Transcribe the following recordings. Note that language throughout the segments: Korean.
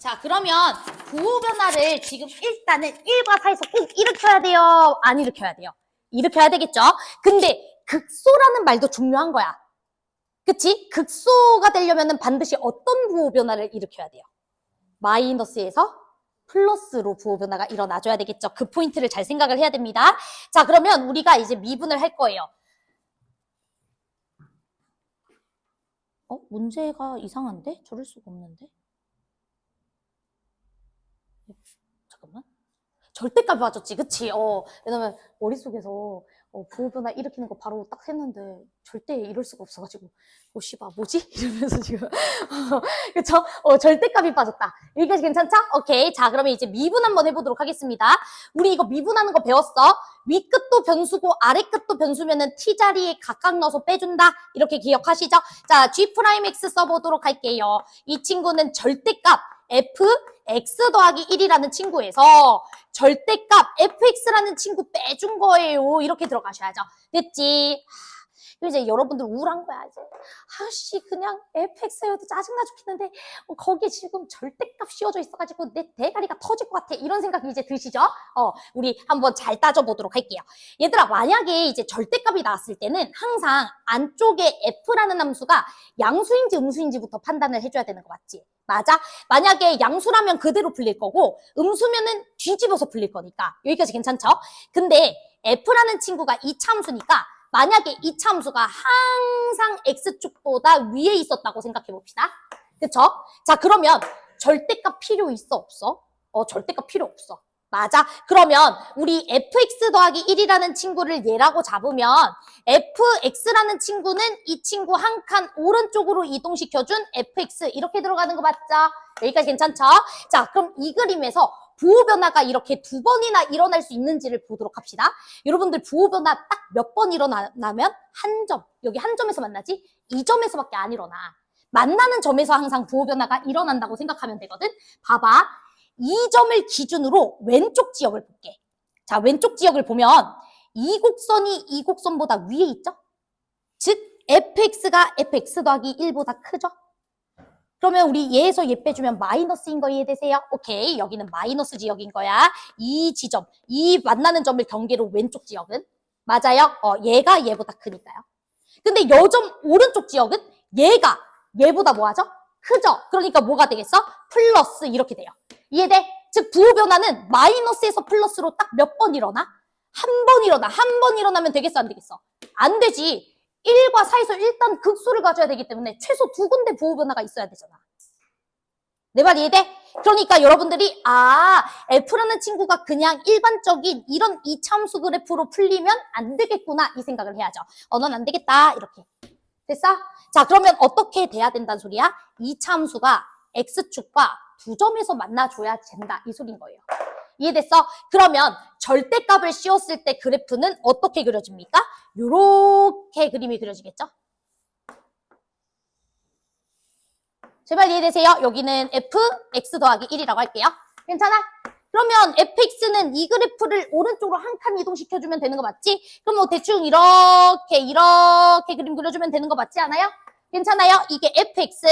자, 그러면 부호 변화를 지금 일단은 1과 4에서 꼭 일으켜야 돼요? 안 일으켜야 돼요? 일으켜야 되겠죠? 근데 극소라는 말도 중요한 거야. 그치? 극소가 되려면 반드시 어떤 부호 변화를 일으켜야 돼요? 마이너스에서 플러스로 부호 변화가 일어나줘야 되겠죠? 그 포인트를 잘 생각을 해야 됩니다. 자, 그러면 우리가 이제 미분을 할 거예요. 문제가 이상한데? 저럴 수가 없는데? 잠깐만. 절대값이 맞았지, 그치? 왜냐면 머릿속에서 부호 변화 일으키는 거 바로 딱 했는데 절대 이럴 수가 없어가지고 씨발 뭐지? 이러면서 지금 그쵸? 절대값이 빠졌다. 여기까지 괜찮죠? 오케이. 자, 그러면 이제 미분 한번 해보도록 하겠습니다. 우리 이거 미분하는 거 배웠어. 위 끝도 변수고 아래 끝도 변수면은 t 자리에 각각 넣어서 빼준다. 이렇게 기억하시죠? 자, G'X 써보도록 할게요. 이 친구는 절대값 f x 더하기 1이라는 친구에서 절대값 fx라는 친구 빼준 거예요. 이렇게 들어가셔야죠. 됐지? 이제 여러분들 우울한 거야, 이제. 아씨, 그냥 fx여도 짜증나 죽겠는데, 거기에 지금 절대값 씌워져 있어가지고 내 대가리가 터질 것 같아. 이런 생각이 이제 드시죠? 우리 한번 잘 따져보도록 할게요. 얘들아, 만약에 이제 절대값이 나왔을 때는 항상 안쪽에 f라는 함수가 양수인지 음수인지부터 판단을 해줘야 되는 거 맞지? 맞아? 만약에 양수라면 그대로 풀릴 거고, 음수면은 뒤집어서 풀릴 거니까. 여기까지 괜찮죠? 근데 f라는 친구가 이차함수니까 만약에 이차 함수가 항상 x축보다 위에 있었다고 생각해 봅시다. 그쵸? 자, 그러면 절대값 필요 있어, 없어? 절대값 필요 없어. 맞아? 그러면 우리 fx 더하기 1이라는 친구를 얘라고 잡으면 fx라는 친구는 이 친구 한 칸 오른쪽으로 이동시켜준 fx 이렇게 들어가는 거 맞죠? 여기까지 괜찮죠? 자, 그럼 이 그림에서 부호 변화가 이렇게 두 번이나 일어날 수 있는지를 보도록 합시다. 여러분들 부호 변화 딱 몇 번 일어나면 한 점, 여기 한 점에서 만나지? 이 점에서밖에 안 일어나. 만나는 점에서 항상 부호 변화가 일어난다고 생각하면 되거든. 봐봐. 이 점을 기준으로 왼쪽 지역을 볼게. 자, 왼쪽 지역을 보면 이 곡선이 이 곡선보다 위에 있죠? 즉 fx가 fx 더하기 1보다 크죠? 그러면 우리 얘에서 얘 빼주면 마이너스인 거 이해되세요? 오케이, 여기는 마이너스 지역인 거야. 이 지점, 이 만나는 점을 경계로 왼쪽 지역은 맞아요? 얘가 얘보다 크니까요. 근데 요 점 오른쪽 지역은 얘가 얘보다 뭐하죠? 크죠? 그러니까 뭐가 되겠어? 플러스 이렇게 돼요. 이해돼? 즉 부호 변화는 마이너스에서 플러스로 딱 몇 번 일어나? 한 번 일어나. 한 번 일어나면 되겠어, 안 되겠어? 안 되지. 1과 4에서 일단 극소를 가져야 되기 때문에 최소 두 군데 부호 변화가 있어야 되잖아. 내 말 이해돼? 그러니까 여러분들이 F라는 친구가 그냥 일반적인 이런 이차함수 그래프로 풀리면 안 되겠구나 이 생각을 해야죠. 넌 안 되겠다 이렇게. 됐어? 자, 그러면 어떻게 돼야 된다는 소리야? 이차함수가 X축과 두 점에서 만나줘야 된다 이 소리인 거예요. 이해됐어? 그러면 절대값을 씌웠을 때 그래프는 어떻게 그려집니까? 요렇게 그림이 그려지겠죠? 제발 이해되세요? 여기는 f, x 더하기 1이라고 할게요. 괜찮아? 그러면 fx는 이 그래프를 오른쪽으로 한 칸 이동시켜주면 되는 거 맞지? 그럼 뭐 대충 이렇게 그림 그려주면 되는 거 맞지 않아요? 괜찮아요? 이게 fx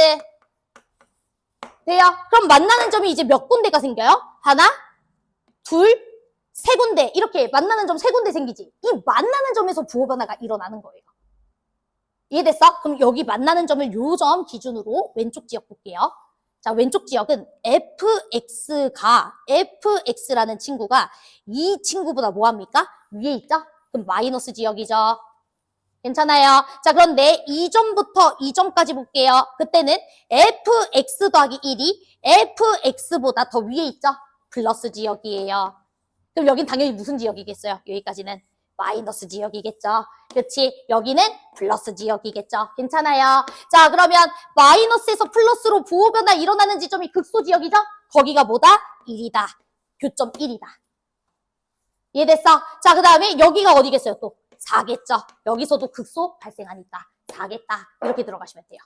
돼요? 그럼 만나는 점이 이제 몇 군데가 생겨요? 하나, 둘, 세 군데 이렇게 만나는 점 세 군데 생기지. 이 만나는 점에서 부호 변화가 일어나는 거예요. 이해됐어? 그럼 여기 만나는 점을 요 점 기준으로 왼쪽 지역 볼게요. 자, 왼쪽 지역은 fx라는 친구가 이 친구보다 뭐합니까? 위에 있죠? 그럼 마이너스 지역이죠. 괜찮아요? 자, 그런데 이 점부터 이 점까지 볼게요. 그때는 fx 더하기 1이 fx보다 더 위에 있죠? 플러스 지역이에요. 그럼 여긴 당연히 무슨 지역이겠어요? 여기까지는 마이너스 지역이겠죠. 그렇지? 여기는 플러스 지역이겠죠. 괜찮아요? 자, 그러면 마이너스에서 플러스로 부호 변화 일어나는 지점이 극소 지역이죠? 거기가 뭐다? 1이다. 교점 1이다. 이해됐어? 자, 그 다음에 여기가 어디겠어요? 또 4겠죠. 여기서도 극소 발생하니까 4겠다. 이렇게 들어가시면 돼요.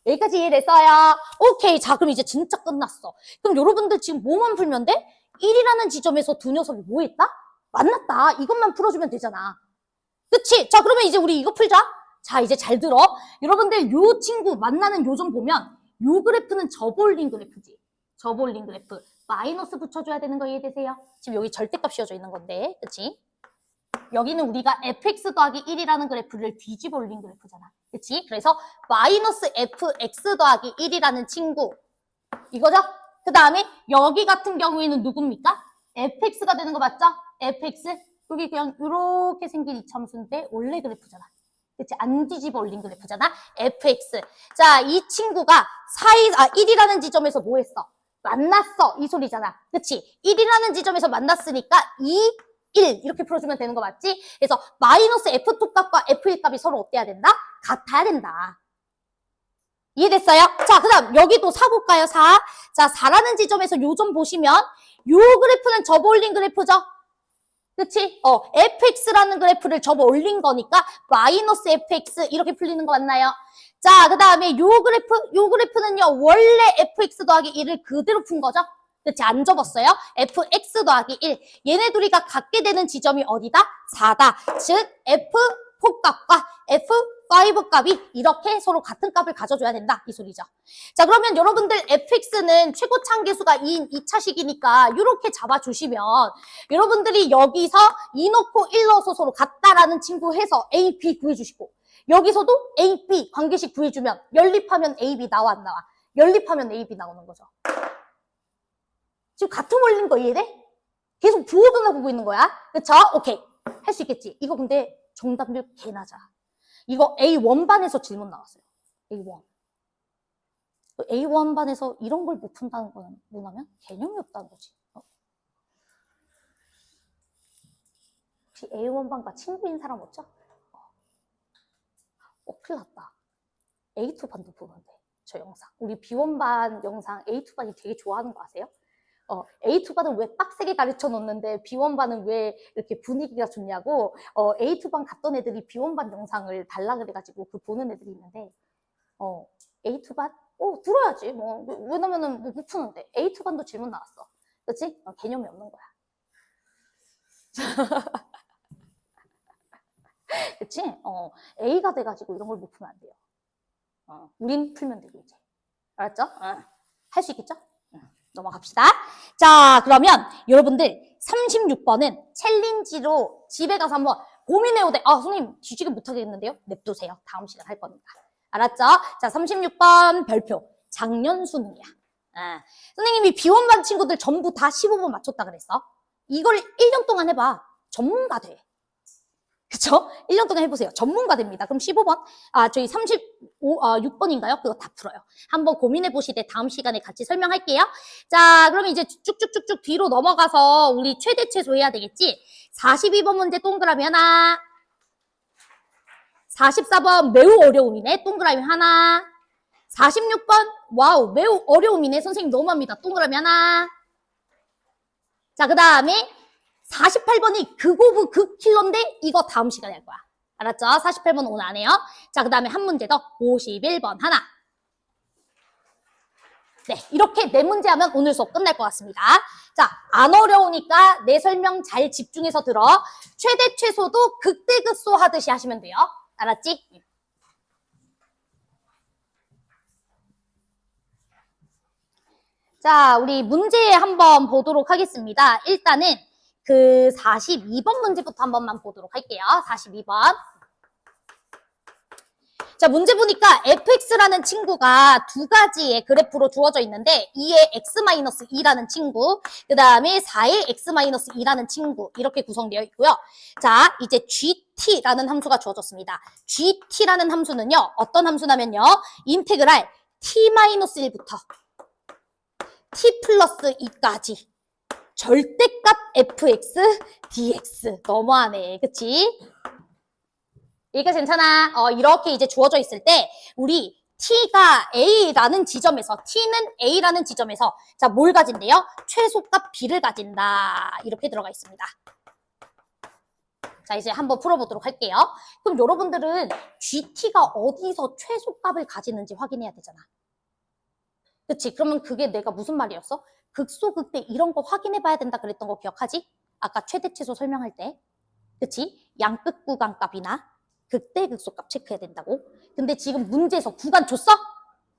여기까지 이해됐어요? 오케이. 자, 그럼 이제 진짜 끝났어. 그럼 여러분들 지금 뭐만 풀면 돼? 1이라는 지점에서 두 녀석이 뭐 했다? 만났다. 이것만 풀어주면 되잖아. 그치? 자, 그러면 이제 우리 이거 풀자. 자, 이제 잘 들어. 여러분들 요 친구 만나는 요 점 보면 요 그래프는 접어올린 그래프지. 접어올린 그래프. 마이너스 붙여줘야 되는 거 이해되세요? 지금 여기 절대값 씌워져 있는 건데, 그치? 여기는 우리가 fx 더하기 1이라는 그래프를 뒤집어 올린 그래프잖아. 그치? 그래서 마이너스 fx 더하기 1이라는 친구. 이거죠? 그 다음에 여기 같은 경우에는 누굽니까? fx가 되는 거 맞죠? fx. 여기 그냥 이렇게 생긴 이참수인데 원래 그래프잖아. 그치? 안 뒤집어 올린 그래프잖아. fx. 자, 이 친구가 1이라는 지점에서 뭐 했어? 만났어. 이 소리잖아. 그치? 1이라는 지점에서 만났으니까 2, 1 이렇게 풀어주면 되는 거 맞지? 그래서 마이너스 f2 값과 f1 값이 서로 어때야 된다? 같아야 된다. 이해됐어요? 자, 그 다음 여기도 4 볼까요? 4. 자, 4라는 지점에서 요 점 보시면 요 그래프는 접어 올린 그래프죠? 그치? fx라는 그래프를 접어 올린 거니까 마이너스 fx 이렇게 풀리는 거 맞나요? 자, 그 다음에 요 그래프는요 원래 fx 더하기 1을 그대로 푼 거죠? 그치? 안 접었어요? fx 더하기 1. 얘네 둘이가 갖게 되는 지점이 어디다? 4다. 즉 f4 값과 f5 값이 이렇게 서로 같은 값을 가져줘야 된다. 이 소리죠. 자, 그러면 여러분들 fx는 최고차항 계수가 2인 2차식이니까 이렇게 잡아주시면 여러분들이 여기서 2 넣고 1 넣어서 서로 같다라는 친구 해서 a, b 구해주시고 여기서도 a, b 관계식 구해주면 연립하면 a, b 나와 안 나와? 연립하면 a, b 나오는 거죠. 지금 같은 원리인 거 이해돼? 계속 부호변화 보고 있는 거야. 그쵸? 오케이. 할 수 있겠지. 이거 근데 정답률 개 낮아. 이거 A1반에서 질문 나왔어요. A1. A1반에서 이런 걸 못 푼다는 거는 뭐냐면 개념이 없다는 거지. 혹시 A1반과 친구인 사람 없죠? 큰일 났다. A2반도 보는데, 저 영상. 우리 B1반 영상 A2반이 되게 좋아하는 거 아세요? A2반은 왜 빡세게 가르쳐 놓는데 B1반은 왜 이렇게 분위기가 좋냐고 A2반 갔던 애들이 B1반 영상을 달라 그래가지고 그 보는 애들이 있는데 A2반? 들어야지 뭐 왜냐면은 뭐 못 푸는데 A2반도 질문 나왔어. 그치? 개념이 없는 거야. 그치? A가 돼가지고 이런 걸 못 풀면 안 돼요. 우린 풀면 되고 이제. 알았죠? 할 수 있겠죠? 넘어갑시다. 자, 그러면 여러분들 36번은 챌린지로 집에 가서 한번 고민해오되 선생님 뒤지게 못하겠는데요? 냅두세요. 다음 시간 할 겁니다. 알았죠? 자, 36번 별표. 작년 수능이야. 선생님이 비원반 친구들 전부 다 15번 맞췄다 그랬어. 이걸 1년 동안 해봐. 전문가 돼. 그쵸? 1년 동안 해보세요. 전문가 됩니다. 그럼 15번, 저희 36번인가요? 그거 다 풀어요. 한번 고민해보시되 다음 시간에 같이 설명할게요. 자, 그러면 이제 쭉쭉쭉쭉 뒤로 넘어가서 우리 최대 최소 해야 되겠지? 42번 문제 동그라미 하나. 44번 매우 어려움이네. 동그라미 하나. 46번, 와우, 매우 어려움이네. 선생님 너무합니다. 동그라미 하나. 자, 그 다음에 48번이 극오브 극킬러인데 이거 다음 시간에 할 거야. 알았죠? 48번 오늘 안 해요. 자, 그 다음에 한 문제 더 51번 하나. 네, 이렇게 4문제 하면 오늘 수업 끝날 것 같습니다. 자, 안 어려우니까 내 설명 잘 집중해서 들어. 최대 최소도 극대극소 하듯이 하시면 돼요. 알았지? 자, 우리 문제 한번 보도록 하겠습니다. 일단은 그 42번 문제부터 한 번만 보도록 할게요. 42번. 자, 문제 보니까 fx라는 친구가 두 가지의 그래프로 주어져 있는데 2의 x-2라는 친구, 그 다음에 4의 x-2라는 친구 이렇게 구성되어 있고요. 자, 이제 gt라는 함수가 주어졌습니다. gt라는 함수는요. 어떤 함수냐면요. 인테그랄 t-1부터 t 플러스 2까지 절대값 fx dx. 너무하네. 그치? 이게 괜찮아. 이렇게 이제 주어져 있을 때 우리 t가 a라는 지점에서 t는 a라는 지점에서 자, 뭘 가진대요? 최소값 b를 가진다. 이렇게 들어가 있습니다. 자, 이제 한번 풀어보도록 할게요. 그럼 여러분들은 gt가 어디서 최소값을 가지는지 확인해야 되잖아. 그치? 그러면 그게 내가 무슨 말이었어? 극소, 극대 이런 거 확인해봐야 된다 그랬던 거 기억하지? 아까 최대, 최소 설명할 때. 그치? 양끝 구간 값이나 극대, 극소값 체크해야 된다고. 근데 지금 문제에서 구간 줬어?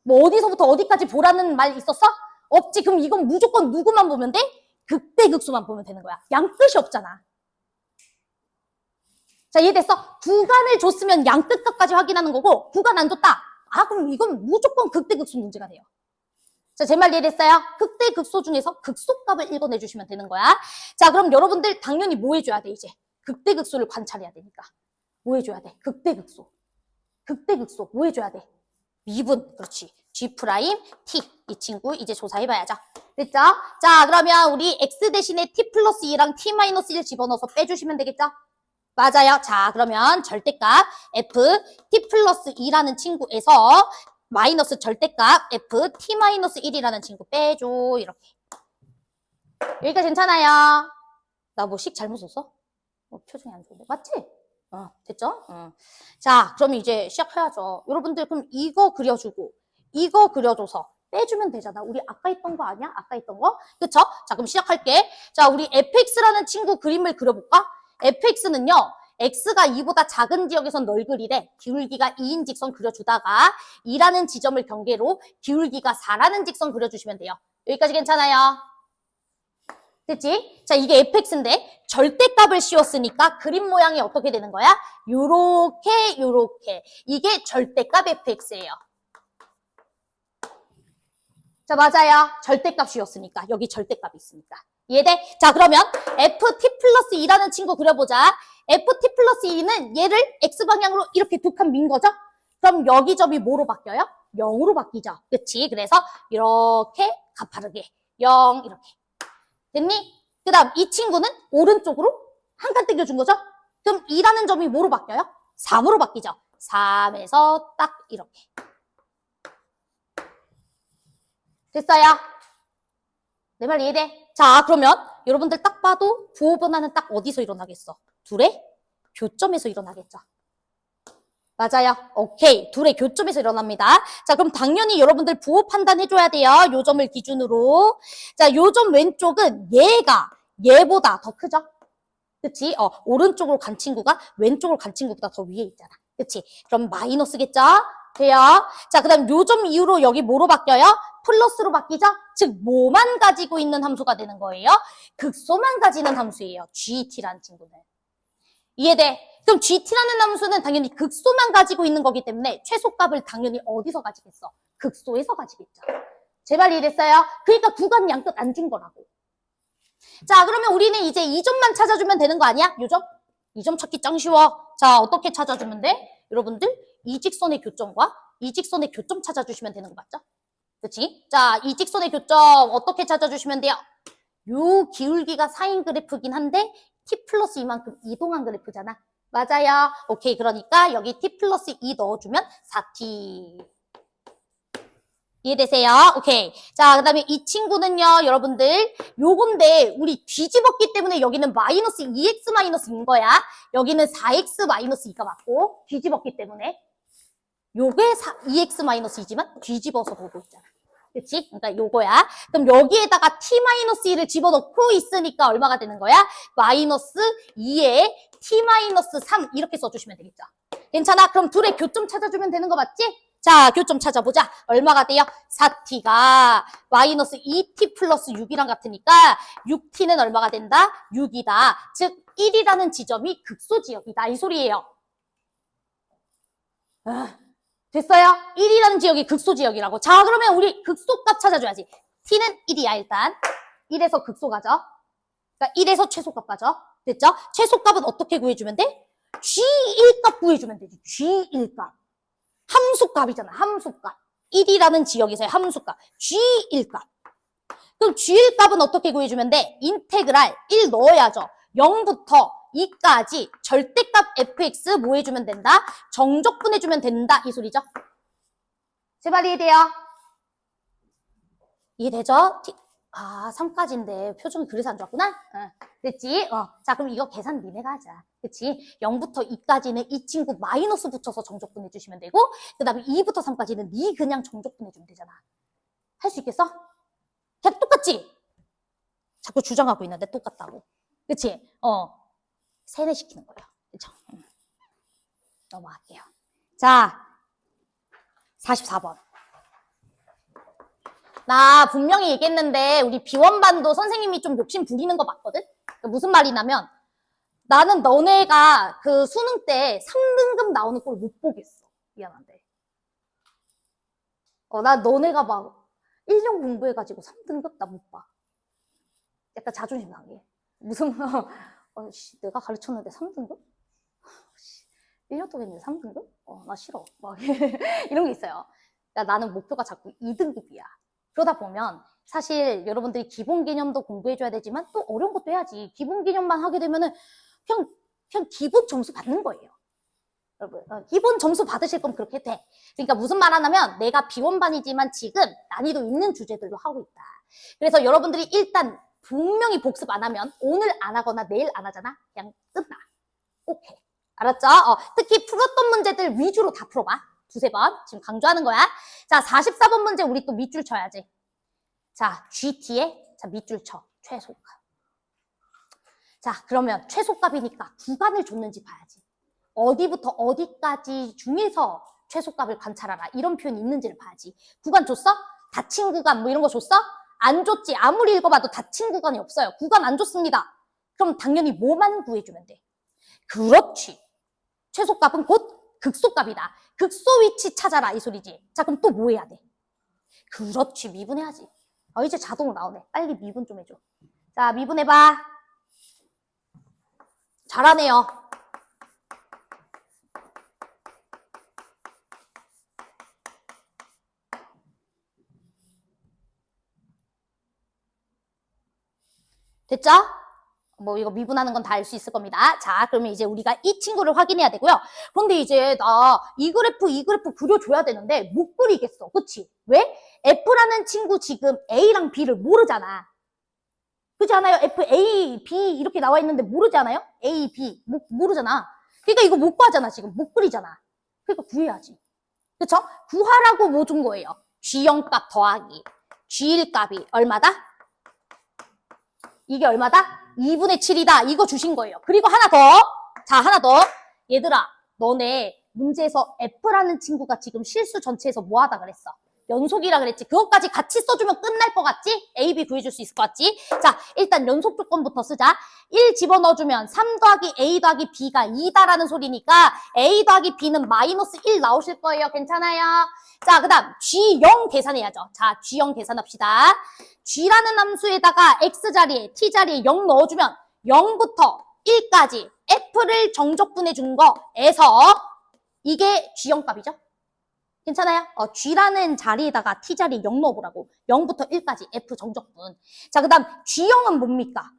뭐 어디서부터 어디까지 보라는 말 있었어? 없지. 그럼 이건 무조건 누구만 보면 돼? 극대극소만 보면 되는 거야. 양끝이 없잖아. 자, 이해됐어? 구간을 줬으면 양끝값까지 확인하는 거고 구간 안 줬다. 아, 그럼 이건 무조건 극대극소 문제가 돼요. 자, 제 말 이해됐어요? 극대극소 중에서 극소값을 읽어내주시면 되는 거야. 자, 그럼 여러분들 당연히 뭐 해줘야 돼, 이제? 극대극소를 관찰해야 되니까. 뭐 해줘야 돼? 극대극소. 극대극소. 뭐 해줘야 돼? 미분. 그렇지. G 프라임 T. 이 친구 이제 조사해봐야죠. 됐죠? 자, 그러면 우리 X 대신에 T 플러스 2랑 T 마이너스 1 집어넣어서 빼주시면 되겠죠? 맞아요. 자, 그러면 절대값 F T 플러스 2라는 친구에서 마이너스 절대값 F T 마이너스 1이라는 친구 빼줘. 이렇게. 여기까지 괜찮아요? 나 뭐 식 잘못 썼어? 표정이 안 좋은데. 맞지? 됐죠? 자, 그럼 이제 시작해야죠. 여러분들 그럼 이거 그려주고 이거 그려줘서 빼주면 되잖아. 우리 아까 했던 거 아니야? 아까 했던 거? 그쵸? 자, 그럼 시작할게. 자, 우리 fx라는 친구 그림을 그려볼까? fx는요. x가 2보다 작은 지역에선 널 그리래. 기울기가 2인 직선 그려주다가 2라는 지점을 경계로 기울기가 4라는 직선 그려주시면 돼요. 여기까지 괜찮아요? 됐지? 자, 이게 fx인데 절대값을 씌웠으니까 그림 모양이 어떻게 되는 거야? 요렇게 요렇게. 이게 절대값 fx예요. 자, 맞아요. 절대값 씌웠으니까. 여기 절대값이 있으니까. 이해돼? 자, 그러면 ft 플러스 2라는 친구 그려보자. ft 플러스 2는 얘를 x방향으로 이렇게 두 칸 민 거죠? 그럼 여기 점이 뭐로 바뀌어요? 0으로 바뀌죠. 그치? 그래서 이렇게 가파르게 0 이렇게. 됐니? 그 다음 이 친구는 오른쪽으로 한 칸 땡겨준 거죠? 그럼 2라는 점이 뭐로 바뀌어요? 3으로 바뀌죠. 3에서 딱 이렇게. 됐어요? 내 말 이해돼? 자, 그러면 여러분들 딱 봐도 부호 변화는 딱 어디서 일어나겠어? 둘의 교점에서 일어나겠죠. 맞아요. 오케이. 둘의 교점에서 일어납니다. 자, 그럼 당연히 여러분들 부호 판단해줘야 돼요. 요 점을 기준으로. 자, 요 점 왼쪽은 얘보다 더 크죠? 그치? 오른쪽으로 간 친구가 왼쪽으로 간 친구보다 더 위에 있잖아. 그치? 그럼 마이너스겠죠? 돼요. 자, 그 다음 요 점 이후로 여기 뭐로 바뀌어요? 플러스로 바뀌죠? 즉, 뭐만 가지고 있는 함수가 되는 거예요? 극소만 가지는 함수예요. GT라는 친구는. 이해돼? 그럼 GT라는 함수는 당연히 극소만 가지고 있는 거기 때문에 최소값을 당연히 어디서 가지겠어? 극소에서 가지겠죠. 제발 이해됐어요? 그러니까 구간 양끝 안 준 거라고. 자, 그러면 우리는 이제 이 점만 찾아주면 되는 거 아니야? 요 점? 이 점 찾기 짱 쉬워. 자, 어떻게 찾아주면 돼? 여러분들, 이 직선의 교점과 이 직선의 교점 찾아주시면 되는 거 맞죠? 그치? 자, 이 직선의 교점 어떻게 찾아주시면 돼요? 요 기울기가 4인 그래프긴 한데 t 플러스 2만큼 이동한 그래프잖아. 맞아요. 오케이. 그러니까 여기 t 플러스 2 넣어주면 4t. 이해되세요? 오케이. 자, 그 다음에 이 친구는요, 여러분들, 요건데, 우리 뒤집었기 때문에 여기는 마이너스 2x 마이너스인 거야. 여기는 4x 마이너스 2가 맞고, 뒤집었기 때문에. 요게 2x 마이너스 2지만 뒤집어서 보고 있잖아. 그치? 그러니까 요거야. 그럼 여기에다가 t 마이너스 2를 집어넣고 있으니까 얼마가 되는 거야? 마이너스 2에 t 마이너스 3 이렇게 써주시면 되겠죠. 괜찮아? 그럼 둘의 교점 찾아주면 되는 거 맞지? 자, 교점 찾아보자. 얼마가 돼요? 4t가 마이너스 2t 플러스 6이랑 같으니까 6t는 얼마가 된다? 6이다. 즉 1이라는 지점이 극소지역이다. 이 소리예요. 됐어요? 1이라는 지역이 극소지역이라고. 자, 그러면 우리 극소값 찾아줘야지. t는 1이야, 일단. 1에서 극소가죠. 그러니까 1에서 최소값 가죠. 됐죠? 최소값은 어떻게 구해주면 돼? G1값 구해주면 되지. G1값. 함수값이잖아, 함수값. 1이라는 지역에서의 함수값. G1값. 그럼 G1값은 어떻게 구해주면 돼? 인테그랄 1 넣어야죠. 0부터 2까지 절대값 fx 뭐 해주면 된다? 정적분해주면 된다. 이 소리죠? 제발 이해돼요? 이해되죠? 3까지인데 표정이 그래서 안 좋았구나? 됐지? 자, 그럼 이거 계산 니네가 하자. 그치? 0부터 2까지는 이 친구 마이너스 붙여서 정적분 해주시면 되고, 그 다음에 2부터 3까지는 니 그냥 정적분 해주면 되잖아. 할 수 있겠어? 그냥 똑같지? 자꾸 주장하고 있는데 똑같다고. 그치? 세뇌시키는 거예요. 그쵸? 넘어갈게요. 자, 44번. 나 분명히 얘기했는데 우리 비원반도 선생님이 좀 욕심 부리는 거 맞거든? 무슨 말이냐면 나는 너네가 그 수능 때 3등급 나오는 걸 못 보겠어. 미안한데. 나 너네가 막 1년 공부해가지고 3등급 나 못 봐. 약간 자존심 상해. 무슨 내가 가르쳤는데 3등급? 1년 동안 했는데 3등급? 나 싫어. 막 이런 게 있어요. 나는 목표가 자꾸 2등급이야. 그러다 보면 사실 여러분들이 기본 개념도 공부해줘야 되지만 또 어려운 것도 해야지. 기본 개념만 하게 되면은 그냥 기본 점수 받는 거예요. 여러분, 기본 점수 받으실 거면 그렇게 돼. 그러니까 무슨 말 하냐면 내가 비원반이지만 지금 난이도 있는 주제들로 하고 있다. 그래서 여러분들이 일단 분명히 복습 안 하면 오늘 안 하거나 내일 안 하잖아? 그냥 끝나. 오케이. 알았죠? 특히 풀었던 문제들 위주로 다 풀어봐. 두세 번. 지금 강조하는 거야. 자, 44번 문제 우리 또 밑줄 쳐야지. 자, GT에 자 밑줄 쳐. 최소값. 자, 그러면 최소값이니까 구간을 줬는지 봐야지. 어디부터 어디까지 중에서 최소값을 관찰하라. 이런 표현이 있는지를 봐야지. 구간 줬어? 닫힌 구간 뭐 이런 거 줬어? 안 줬지. 아무리 읽어봐도 닫힌 구간이 없어요. 구간 안 줬습니다. 그럼 당연히 뭐만 구해주면 돼? 그렇지. 최소값은 곧 극소값이다. 극소 위치 찾아라 이 소리지. 자, 그럼 또 뭐 해야 돼? 그렇지. 미분해야지. 이제 자동으로 나오네. 빨리 미분 좀 해줘. 자, 미분해봐. 잘하네요. 됐죠? 뭐 이거 미분하는 건 다 알 수 있을 겁니다. 자, 그러면 이제 우리가 이 친구를 확인해야 되고요. 그런데 이제 나 이 그래프 그려줘야 되는데 못 그리겠어. 그치? 왜? F라는 친구 지금 A랑 B를 모르잖아. 그렇지 않아요? F, A, B 이렇게 나와 있는데 모르지 않아요? A, B 모르잖아. 그러니까 이거 못 구하잖아. 지금 못 그리잖아. 그러니까 구해야지. 그쵸? 구하라고 뭐 준 거예요? G0 값 더하기 G1 값이 얼마다? 이게 얼마다? 2분의 7이다. 이거 주신 거예요. 그리고 하나 더. 자, 하나 더. 얘들아, 너네 문제에서 F라는 친구가 지금 실수 전체에서 뭐 하다 그랬어? 연속이라 그랬지. 그것까지 같이 써주면 끝날 것 같지? A, B 구해줄 수 있을 것 같지? 자, 일단 연속 조건부터 쓰자. 1 집어넣어주면 3 더하기 A 더하기 B가 2다라는 소리니까 A 더하기 B는 마이너스 1 나오실 거예요. 괜찮아요? 자, 그 다음 G0 계산해야죠. 자, G0 계산합시다. G라는 함수에다가 X자리에 T자리에 0 넣어주면 0부터 1까지 F를 정적분해 준 거에서 이게 G0 값이죠. 괜찮아요? G라는 자리에다가 T자리에 0 넣어보라고. 0부터 1까지 F 정적분. 자, 그 다음 G0은 뭡니까?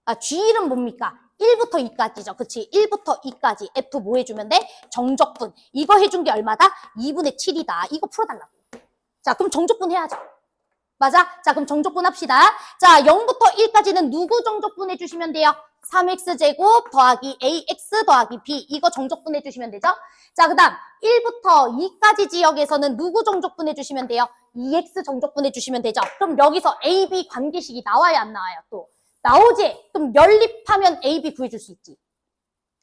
G1은 뭡니까? 1부터 2까지죠. 그치? 1부터 2까지 F 뭐 해주면 돼? 정적분. 이거 해준 게 얼마다? 2분의 7이다. 이거 풀어달라고. 자, 그럼 정적분 해야죠. 맞아? 자, 그럼 정적분 합시다. 자, 0부터 1까지는 누구 정적분 해주시면 돼요? 3x제곱 더하기 ax 더하기 b. 이거 정적분 해주시면 되죠? 자, 그 다음 1부터 2까지 지역에서는 누구 정적분 해주시면 돼요? 2x 정적분 해주시면 되죠? 그럼 여기서 a, b 관계식이 나와요? 안 나와요? 또 나오지? 그럼 연립하면 a, b 구해줄 수 있지.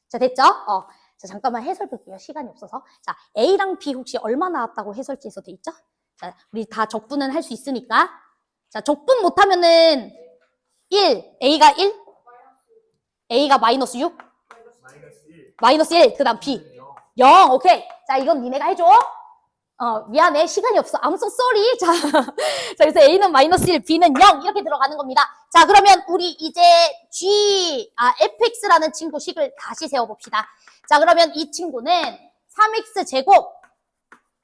자, 됐죠? 자, 잠깐만 해설 볼게요. 시간이 없어서. 자, a랑 b 혹시 얼마 나왔다고 해설지에서 돼 있죠? 자, 우리 다 적분은 할 수 있으니까. 자, 적분 못하면은 1, A가 1, A가 마이너스 6, 마이너스 1, 그 다음 B 0, 오케이. 자, 이건 니네가 해줘. 미안해. 시간이 없어. I'm so sorry. 자, 자, 그래서 A는 마이너스 1, B는 0 이렇게 들어가는 겁니다. 자, 그러면 우리 이제 fx라는 친구 식을 다시 세워봅시다. 자, 그러면 이 친구는 3x 제곱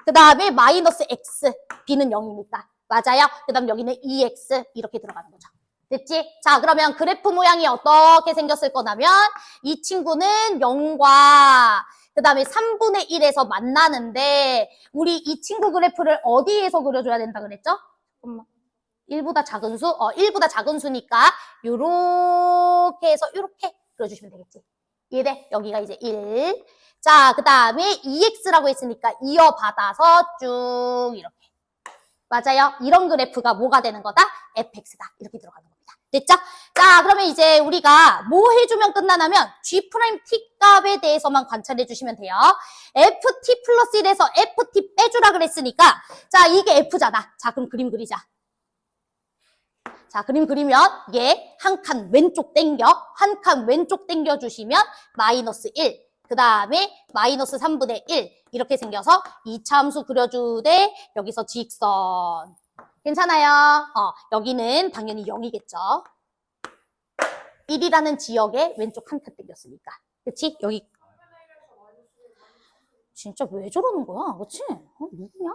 그 다음에 마이너스 x, b는 0이니까. 맞아요? 그 다음 여기는 2x 이렇게 들어가는 거죠. 됐지? 자, 그러면 그래프 모양이 어떻게 생겼을 거냐면 이 친구는 0과 그 다음에 3분의 1에서 만나는데 우리 이 친구 그래프를 어디에서 그려줘야 된다 그랬죠? 1보다 작은 수? 1보다 작은 수니까 요렇게 해서 요렇게 그려주시면 되겠지. 이해돼? 여기가 이제 1. 자, 그 다음에 2x라고 했으니까 이어받아서 쭉 이렇게. 맞아요? 이런 그래프가 뭐가 되는 거다? fx다. 이렇게 들어가는 겁니다. 됐죠? 자, 그러면 이제 우리가 뭐 해주면 끝나냐면 G' T 값에 대해서만 관찰해 주시면 돼요. FT 플러스 1에서 FT 빼주라 그랬으니까 자, 이게 F잖아. 자, 그럼 그림 그리자. 자, 그림 그리면 얘 한 칸 왼쪽 땡겨. 한 칸 왼쪽 땡겨 주시면 마이너스 1. 그 다음에 마이너스 3분의 1. 이렇게 생겨서 2차 함수 그려주되 여기서 직선. 괜찮아요? 여기는 당연히 0이겠죠. 1이라는 지역에 왼쪽 한 칸 땡겼으니까. 그치? 여기. 진짜 왜 저러는 거야? 그치? 누구냐?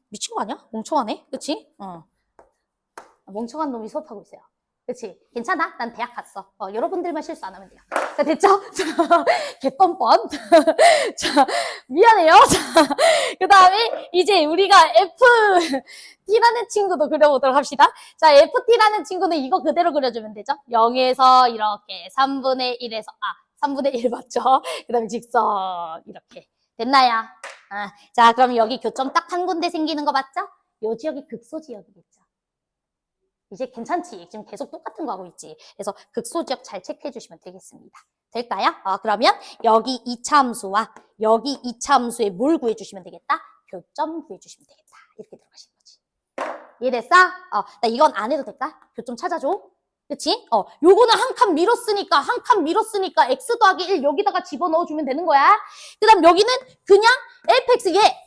미친 거 아니야? 멍청하네? 그치? 멍청한 놈이 수업하고 있어요. 그치? 괜찮아? 난 대학 갔어. 여러분들만 실수 안 하면 돼요. 자, 됐죠? 자, 개뻔뻔. 자, 미안해요. 자, 그 다음에 이제 우리가 FT라는 친구도 그려보도록 합시다. 자, FT라는 친구는 이거 그대로 그려주면 되죠? 0에서 이렇게 3분의 1에서, 3분의 1 맞죠? 그 다음에 직선, 이렇게. 됐나요? 자, 그럼 여기 교점 딱 한 군데 생기는 거 맞죠? 요 지역이 극소지역이겠죠. 이제 괜찮지? 지금 계속 똑같은 거 하고 있지. 그래서 극소지역 잘 체크해 주시면 되겠습니다. 될까요? 그러면 여기 2차 함수와 여기 2차 함수에 뭘 구해주시면 되겠다? 교점 구해주시면 되겠다. 이렇게 들어가시는 거지. 이해됐어? 나 이건 안 해도 될까? 교점 찾아줘. 그치? 요거는 한 칸 밀었으니까 x 더하기 1 여기다가 집어넣어주면 되는 거야. 그 다음 여기는 그냥 fx 얘.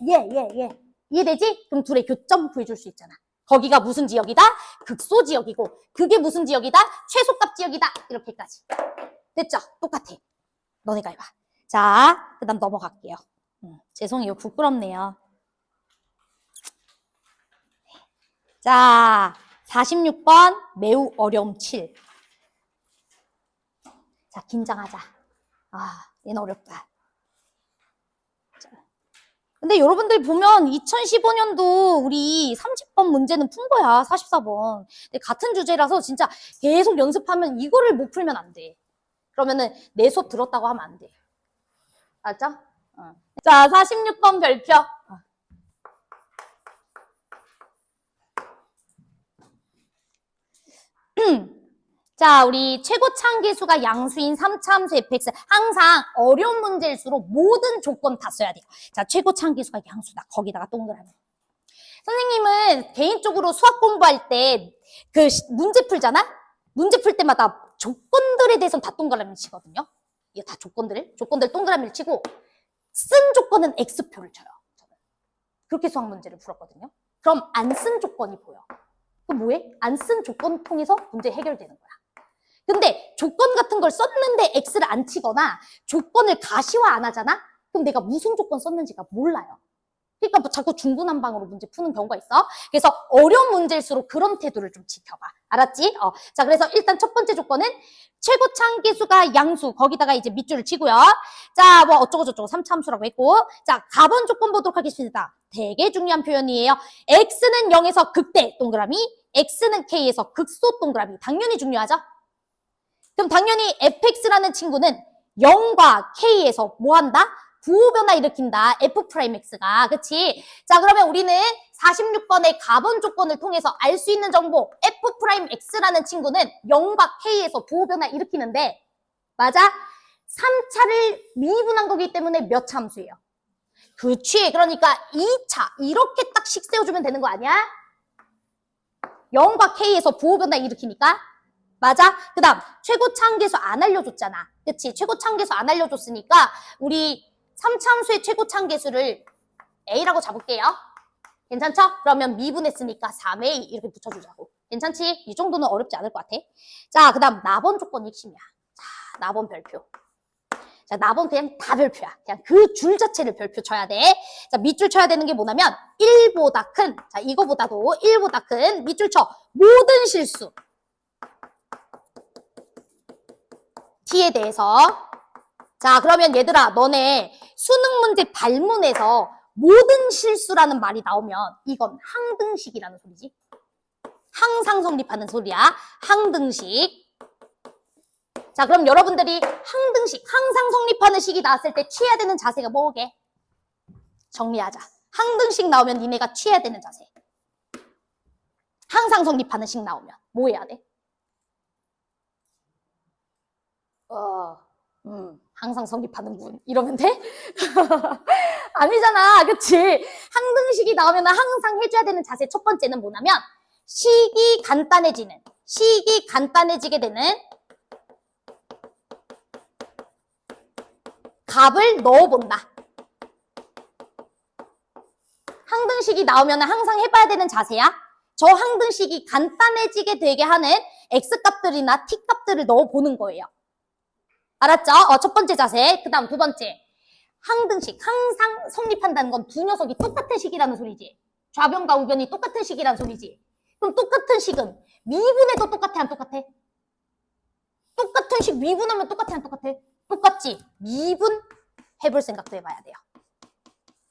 이해되지? 그럼 둘의 교점 구해줄 수 있잖아. 거기가 무슨 지역이다? 극소지역이고 그게 무슨 지역이다? 최소값 지역이다. 이렇게까지. 됐죠? 똑같아. 너네가 해봐. 자, 그 다음 넘어갈게요. 죄송해요. 부끄럽네요. 자, 46번 매우 어려움 7. 자, 긴장하자. 얘는 어렵다. 근데 여러분들 보면 2015년도 우리 30번 문제는 푼 거야. 44번. 근데 같은 주제라서 진짜 계속 연습하면 이거를 못 풀면 안 돼. 그러면은 내 수업 들었다고 하면 안 돼. 알죠? 자, 46번 별표. 자, 우리 최고차항계수가 양수인 3차 함수 fx. 항상 어려운 문제일수록 모든 조건 다 써야 돼요. 자, 최고차항계수가 양수다. 거기다가 동그라미. 선생님은 개인적으로 수학 공부할 때 그 문제 풀잖아? 문제 풀 때마다 조건들에 대해서는 다 동그라미를 치거든요. 이게 다 조건들 동그라미를 치고 쓴 조건은 X표를 쳐요. 저는. 그렇게 수학 문제를 풀었거든요. 그럼 안 쓴 조건이 보여. 그럼 뭐해? 안 쓴 조건 통해서 문제 해결되는 거야. 근데 조건 같은 걸 썼는데 X를 안 치거나 조건을 가시화 안 하잖아? 그럼 내가 무슨 조건 썼는지가 몰라요. 그러니까 뭐 자꾸 중구난방으로 문제 푸는 경우가 있어. 그래서 어려운 문제일수록 그런 태도를 좀 지켜봐. 알았지? 자, 그래서 일단 첫 번째 조건은 최고차항계수가 양수. 거기다가 이제 밑줄을 치고요. 자, 뭐 어쩌고저쩌고 3차 함수라고 했고. 자, 가번 조건 보도록 하겠습니다. 되게 중요한 표현이에요. X는 0에서 극대 동그라미, X는 K에서 극소 동그라미. 당연히 중요하죠? 그럼 당연히 fx라는 친구는 0과 k에서 뭐 한다? 부호변화 일으킨다. f'x가. 그치? 자, 그러면 우리는 46번의 가번 조건을 통해서 알 수 있는 정보 f'x라는 친구는 0과 k에서 부호변화 일으키는데 맞아? 3차를 미분한 거기 때문에 몇 차 함수예요? 그치? 그러니까 2차 이렇게 딱 식 세워주면 되는 거 아니야? 0과 k에서 부호변화 일으키니까 맞아? 그 다음 최고차항계수 안 알려줬잖아. 그치? 최고차항계수 안 알려줬으니까 우리 3차 함수의 최고차항계수를 A라고 잡을게요. 괜찮죠? 그러면 미분했으니까 3A 이렇게 붙여주자고. 괜찮지? 이 정도는 어렵지 않을 것 같아. 자, 그 다음 나번 조건이 핵심이야. 자, 나번 별표. 자, 나번 그냥 다 별표야. 그냥 그 줄 자체를 별표 쳐야 돼. 자, 밑줄 쳐야 되는 게 뭐냐면 1보다 큰, 자, 이거보다도 1보다 큰 밑줄 쳐. 모든 실수. T에 대해서. 자, 그러면 얘들아, 너네 수능 문제 발문에서 모든 실수라는 말이 나오면 이건 항등식이라는 소리지. 항상 성립하는 소리야. 항등식. 자, 그럼 여러분들이 항등식, 항상 성립하는 식이 나왔을 때 취해야 되는 자세가 뭐게? 정리하자. 항등식 나오면 니네가 취해야 되는 자세. 항상 성립하는 식 나오면 뭐 해야 돼? 항상 성립하는군. 이러면 돼? 아니잖아. 그치? 항등식이 나오면 항상 해줘야 되는 자세 첫 번째는 뭐냐면, 식이 간단해지게 되는 값을 넣어본다. 항등식이 나오면 항상 해봐야 되는 자세야. 저 항등식이 간단해지게 되게 하는 x값들이나 t값들을 넣어보는 거예요. 알았죠? 첫 번째 자세. 그 다음 두 번째. 항등식. 항상 성립한다는 건 두 녀석이 똑같은 식이라는 소리지. 좌변과 우변이 똑같은 식이라는 소리지. 그럼 똑같은 식은 미분해도 똑같아, 안 똑같아? 똑같은 식 미분하면 똑같아, 안 똑같아? 똑같지. 미분 해볼 생각도 해봐야 돼요.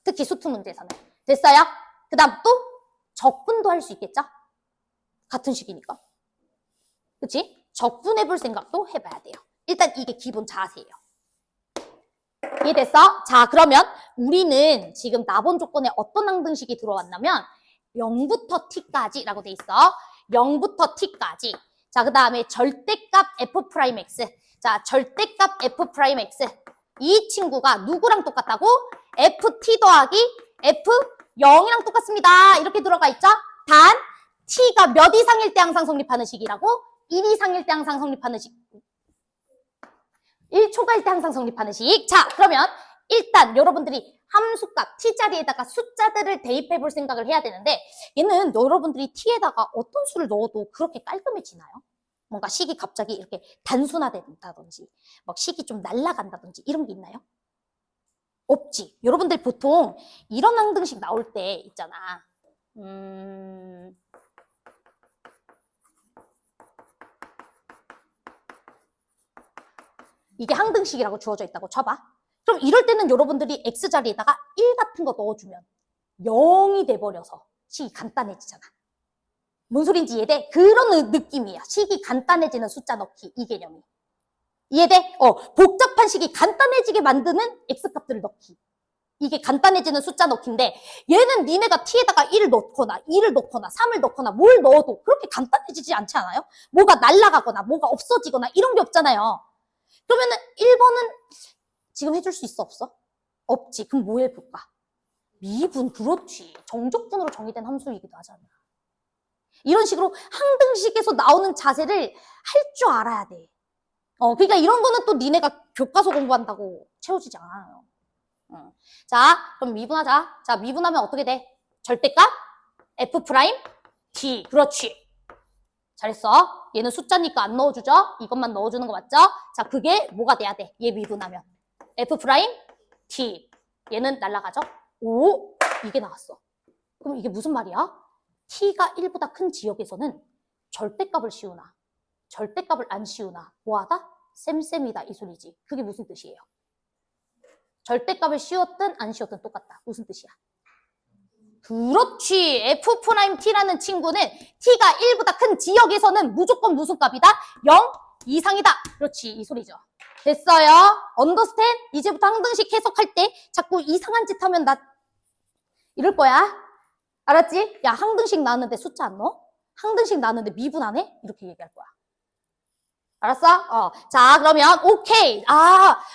특히 수투 문제에서는. 됐어요? 그 다음 또 적분도 할 수 있겠죠? 같은 식이니까. 그치? 적분해볼 생각도 해봐야 돼요. 일단 이게 기본 자세예요. 이해됐어? 자, 그러면 우리는 지금 나본 조건에 어떤 항등식이 들어왔냐면 0부터 t까지 라고 돼 있어. 0부터 t까지. 자, 그 다음에 절대값 f'x. 자, 절대값 f'x. 이 친구가 누구랑 똑같다고? ft 더하기 f0이랑 똑같습니다. 이렇게 들어가 있죠? 단 t가 몇 이상일 때 항상 성립하는 식이라고? 1 이상일 때 항상 성립하는 식. 1초가일 때 항상 성립하는 식. 자, 그러면 일단 여러분들이 함수값 t자리에다가 숫자들을 대입해 볼 생각을 해야 되는데, 얘는 여러분들이 t에다가 어떤 수를 넣어도 그렇게 깔끔해지나요? 뭔가 식이 갑자기 이렇게 단순화된다든지 막 식이 좀 날아간다든지 이런 게 있나요? 없지. 여러분들 보통 이런 항등식 나올 때 있잖아. 이게 항등식이라고 주어져 있다고 쳐봐. 그럼 이럴 때는 여러분들이 x자리에다가 1 같은 거 넣어주면 0이 돼버려서 식이 간단해지잖아. 뭔 소린지 이해돼? 그런 느낌이야. 식이 간단해지는 숫자 넣기, 이 개념이. 이해돼? 복잡한 식이 간단해지게 만드는 x값들을 넣기. 이게 간단해지는 숫자 넣기인데, 얘는 니네가 t에다가 1을 넣거나 2를 넣거나 3을 넣거나 뭘 넣어도 그렇게 간단해지지 않지 않아요? 뭐가 날아가거나 뭐가 없어지거나 이런 게 없잖아요. 그러면은 1번은 지금 해줄 수 있어, 없어? 없지. 그럼 뭐 해볼까? 미분. 그렇지. 정적분으로 정의된 함수이기도 하잖아. 이런 식으로 항등식에서 나오는 자세를 할 줄 알아야 돼. 그러니까 이런 거는 또 니네가 교과서 공부한다고 채워지지 않아요. 자, 그럼 미분하자. 자, 미분하면 어떻게 돼? 절대값 f 프라임 t. 그렇지. 잘했어. 얘는 숫자니까 안 넣어주죠? 이것만 넣어주는 거 맞죠? 자, 그게 뭐가 돼야 돼? 얘 미분하면 f 프라임 t. 얘는 날아가죠? 오, 이게 나왔어. 그럼 이게 무슨 말이야? t가 1보다 큰 지역에서는 절대값을 씌우나 절대값을 안 씌우나 뭐하다? 쌤쌤이다, 이 소리지. 그게 무슨 뜻이에요? 절대값을 씌웠든 안 씌웠든 똑같다. 무슨 뜻이야? 그렇지. f't라는 친구는 t가 1보다 큰 지역에서는 무조건 무슨 값이다? 0 이상이다. 그렇지. 이 소리죠. 됐어요? 언더스탠? 이제부터 항등식 해석할 때 자꾸 이상한 짓 하면 나 이럴 거야. 알았지? 야, 항등식 나왔는데 숫자 안 넣어? 항등식 나왔는데 미분 안 해? 이렇게 얘기할 거야. 알았어? 자, 그러면 오케이.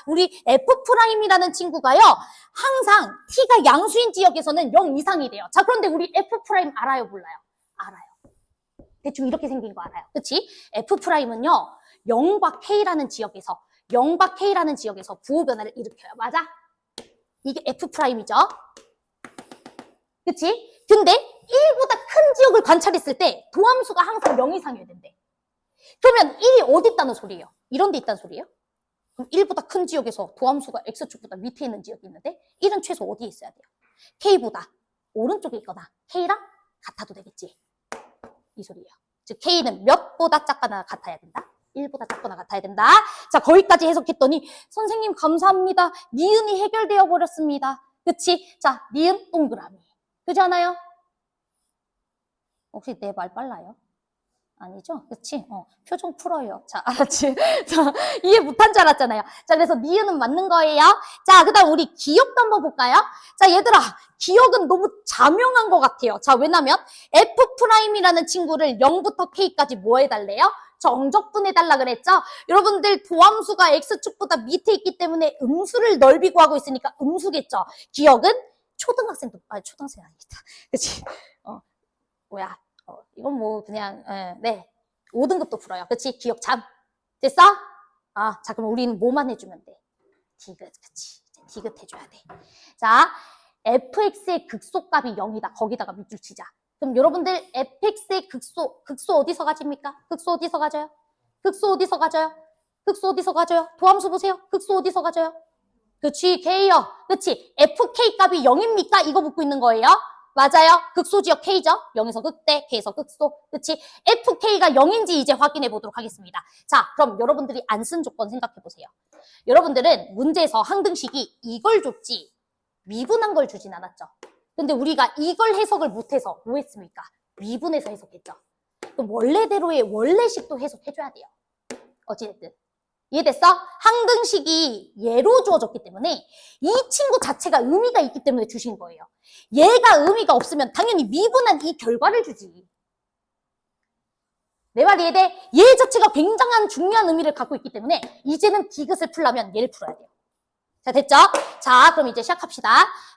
우리 F'이라는 친구가요. 항상 T가 양수인 지역에서는 0 이상이 돼요. 자, 그런데 우리 F' 알아요, 몰라요? 알아요. 대충 이렇게 생긴 거 알아요. 그치? F'은요. 0과 K라는 지역에서 부호 변화를 일으켜요. 맞아? 이게 F'이죠. 그치? 근데 1보다 큰 지역을 관찰했을 때 도함수가 항상 0 이상이어야 된대. 그러면 1이 어디 있다는 소리예요? 이런 데 있다는 소리예요? 그럼 1보다 큰 지역에서 도함수가 X축보다 밑에 있는 지역이 있는데 1은 최소 어디에 있어야 돼요? K보다 오른쪽에 있거나 K랑 같아도 되겠지. 이 소리예요. 즉 K는 몇보다 작거나 같아야 된다. 1보다 작거나 같아야 된다. 자, 거기까지 해석했더니 선생님 감사합니다. 니은이 해결되어 버렸습니다. 그치? 자, 니은 동그라미. 그렇지 않아요? 혹시 내 말 빨라요? 아니죠? 그치? 표정 풀어요. 자, 알았지? 자, 이해 못한 줄 알았잖아요. 자, 그래서 니은은 맞는 거예요. 자, 그 다음 우리 기억도 한번 볼까요? 자, 얘들아, 기억은 너무 자명한 것 같아요. 자, 왜냐면 F'이라는 친구를 0부터 K까지 뭐 해달래요? 정적분해달라 그랬죠? 여러분들 도함수가 X축보다 밑에 있기 때문에 음수를 넓이 구하고 있으니까 음수겠죠? 기억은 초등학생도, 초등학생 아니겠다. 그치? 뭐야. 이건 뭐 그냥, 네. 5등급도 풀어요. 그치? 기억 참. 됐어? 자, 그럼 우리는 뭐만 해주면 돼? 디귿, 그치? 디귿 해줘야 돼. 자, fx의 극소값이 0이다. 거기다가 밑줄 치자. 그럼 여러분들 fx의 극소 어디서 가집니까? 극소 어디서 가져요? 극소 어디서 가져요? 극소 어디서 가져요? 도함수 보세요. 극소 어디서 가져요? 그치, k요. 그치? fk 값이 0입니까? 이거 묻고 있는 거예요. 맞아요. 극소지역 K죠? 0에서 극대, K에서 극소. 그치? FK가 0인지 이제 확인해 보도록 하겠습니다. 자, 그럼 여러분들이 안 쓴 조건 생각해 보세요. 여러분들은 문제에서 항등식이 이걸 줬지 미분한 걸 주진 않았죠. 근데 우리가 이걸 해석을 못해서 뭐 했습니까? 미분해서 해석했죠. 그럼 원래대로의 원래식도 해석해줘야 돼요. 어찌됐든. 이해됐어? 항등식이 예로 주어졌기 때문에 이 친구 자체가 의미가 있기 때문에 주신 거예요. 얘가 의미가 없으면 당연히 미분한 이 결과를 주지. 내 말 이해돼? 얘 자체가 굉장한 중요한 의미를 갖고 있기 때문에 이제는 디귿을 풀려면 얘를 풀어야 돼요. 자, 됐죠? 자, 그럼 이제 시작합시다.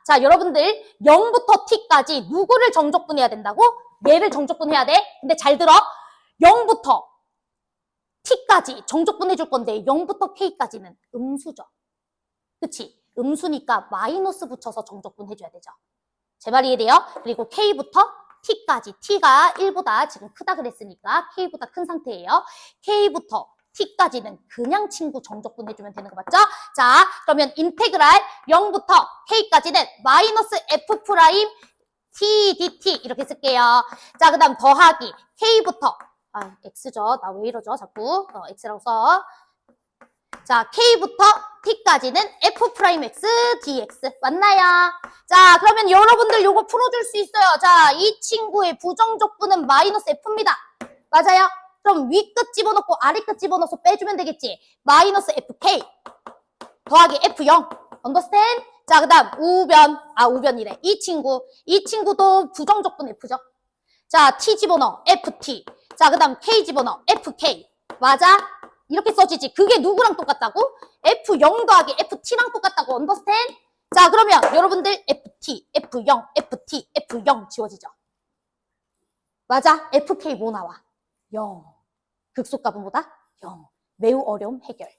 자, 여러분들 0부터 t까지 누구를 정적분해야 된다고? 얘를 정적분해야 돼. 근데 잘 들어. 0부터 t까지 정적분 해줄 건데 0부터 k까지는 음수죠. 그치? 음수니까 마이너스 붙여서 정적분 해줘야 되죠. 제 말 이해돼요? 그리고 k부터 t까지 t가 1보다 지금 크다 그랬으니까 k보다 큰 상태예요. k부터 t까지는 그냥 친구 정적분 해주면 되는 거 맞죠? 자, 그러면 인테그랄 0부터 k까지는 마이너스 f 프라임 t dt 이렇게 쓸게요. 자, 그 다음 더하기 k부터 x죠. 나 왜 이러죠? 자꾸 x라고 써. 자, k부터 t까지는 f'(x) dx 맞나요? 자, 그러면 여러분들 요거 풀어줄 수 있어요. 자, 이 친구의 부정적분은 마이너스 f입니다. 맞아요? 그럼 위 끝 집어넣고 아래 끝 집어넣어서 빼주면 되겠지. 마이너스 fk 더하기 f0 understand? 자, 그 다음 우변이래. 이 친구도 부정적분 f죠. 자, t 집어넣어 ft. 자, 그 다음 k 집어넣어 fk. 맞아? 이렇게 써지지. 그게 누구랑 똑같다고? F0 더하기 FT랑 똑같다고. understand? 자, 그러면 여러분들 FT, F0, FT, F0 지워지죠. 맞아? FK 뭐 나와? 0. 극소값은 뭐다? 0. 매우 어려운 해결.